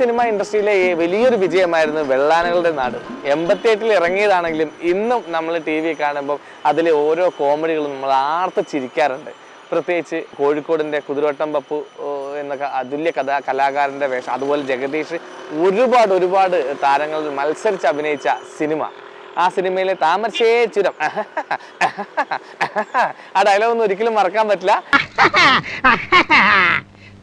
Cinema ഇൻഡസ്ട്രിയിലെ വലിയൊരു വിജയമായിരുന്നു വെള്ളാനകളുടെ നാട്. 88-ൽ ഇറങ്ങിയതാണെങ്കിലും ഇന്നും നമ്മൾ ടി വി കാണുമ്പോൾ അതിലെ ഓരോ കോമഡികളും നമ്മൾ ആർത്ത് ചിരിക്കാറുണ്ട്. പ്രത്യേകിച്ച് കോഴിക്കോടിൻ്റെ കുതിരവട്ടം പപ്പു എന്നൊക്കെ അതുല്യ കലാകാരൻ്റെ വേഷം, അതുപോലെ ജഗദീഷ്, ഒരുപാട് താരങ്ങളിൽ മത്സരിച്ച് അഭിനയിച്ച സിനിമ. ആ സിനിമയിലെ താമരശ്ശേരി ചുരം, ആ ഡയലോഗൊന്നും ഒരിക്കലും മറക്കാൻ പറ്റില്ല.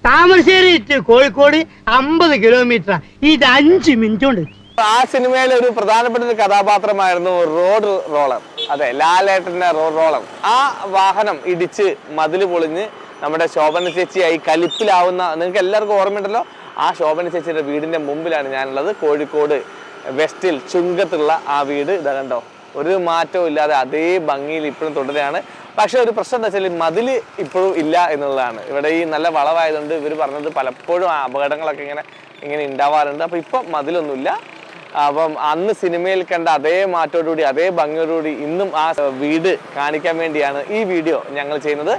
താമരശ്ശേരി കോഴിക്കോട് 50 കിലോമീറ്റർ, ഇത് 5 മിനിറ്റ് കൊണ്ട്. ആ സിനിമയിലെ ഒരു പ്രധാനപ്പെട്ട ഒരു കഥാപാത്രമായിരുന്നു റോഡ് റോളർ. അതെ, ലാലേട്ടന്റെ റോഡ് റോളർ. ആ വാഹനം ഇടിച്ച് മതില് പൊളിഞ്ഞ് നമ്മുടെ ശോഭന ചേച്ചിയായി കലിപ്പിലാവുന്ന നിങ്ങൾക്ക് എല്ലാവർക്കും ഓർമ്മയുണ്ടല്ലോ. ആ ശോഭന ചേച്ചിയുടെ വീടിന്റെ മുമ്പിലാണ് ഞാനുള്ളത്. കോഴിക്കോട് വെസ്റ്റിൽ ചുങ്കത്തുള്ള ആ വീട് ഇതാ കണ്ടോ, ഒരു മാറ്റവും ഇല്ലാതെ അതേ ഭംഗിയിൽ ഇപ്പോഴും തുടരുകയാണ്. പക്ഷെ ഒരു പ്രശ്നം എന്താ വെച്ചാൽ മതില് ഇപ്പോഴും ഇല്ല എന്നുള്ളതാണ്. ഇവിടെ ഈ നല്ല വളവായതുകൊണ്ട് ഇവർ പറഞ്ഞത് പലപ്പോഴും അപകടങ്ങളൊക്കെ ഇങ്ങനെ ഉണ്ടാവാറുണ്ട്. അപ്പൊ ഇപ്പം മതിലൊന്നുമില്ല. അപ്പം അന്ന് സിനിമയിൽ കണ്ട അതേ മാറ്റോടുകൂടി അതേ ഭംഗിയോടുകൂടി ഇന്നും ആ വീട് കാണിക്കാൻ വേണ്ടിയാണ് ഈ വീഡിയോ ഞങ്ങൾ ചെയ്യുന്നത്.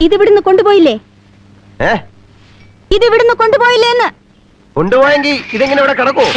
ഇതിവിടുന്ന് കൊണ്ടുപോയില്ലേ? ഇതിവിടുന്ന് കൊണ്ടുപോയില്ലേന്ന്? കൊണ്ടുപോയെങ്കിൽ ഇതെങ്ങനെ ഇവിടെ കിടക്കോ?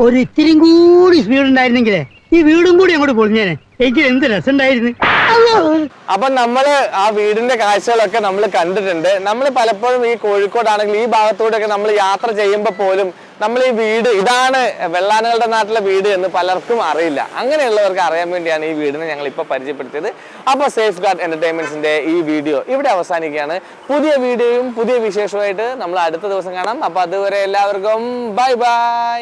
ഒരു ഇത്തിരി കൂടി സ്പീഡ് ഉണ്ടായിരുന്നെങ്കിലേ ഈ വീടും കൂടി അങ്ങോട്ട് പൊളിഞ്ഞേനെ. എനിക്ക് എന്ത് രസമുണ്ടായിരുന്നു. അപ്പൊ നമ്മള് ആ വീടിന്റെ കാഴ്ചകളൊക്കെ നമ്മൾ കണ്ടിട്ടുണ്ട്. നമ്മൾ പലപ്പോഴും ഈ കോഴിക്കോടാണെങ്കിൽ ഈ ഭാഗത്തൂടെയൊക്കെ നമ്മൾ യാത്ര ചെയ്യുമ്പോൾ പോലും നമ്മൾ ഈ വീട് ഇതാണ് വെള്ളാനകളുടെ നാട്ടിലെ വീട് എന്ന് പലർക്കും അറിയില്ല. അങ്ങനെയുള്ളവർക്ക് അറിയാൻ വേണ്ടിയാണ് ഈ വീടിനെ ഞങ്ങൾ ഇപ്പൊ പരിചയപ്പെടുത്തിയത്. അപ്പൊ സേഫ് ഗാർഡ് എന്റർടൈൻമെന്റ്സിന്റെ ഈ വീഡിയോ ഇവിടെ അവസാനിക്കുകയാണ്. പുതിയ വീഡിയോയും പുതിയ വിശേഷവുമായിട്ട് നമ്മൾ അടുത്ത ദിവസം കാണാം. അപ്പൊ അതുവരെ എല്ലാവർക്കും ബൈ ബൈ.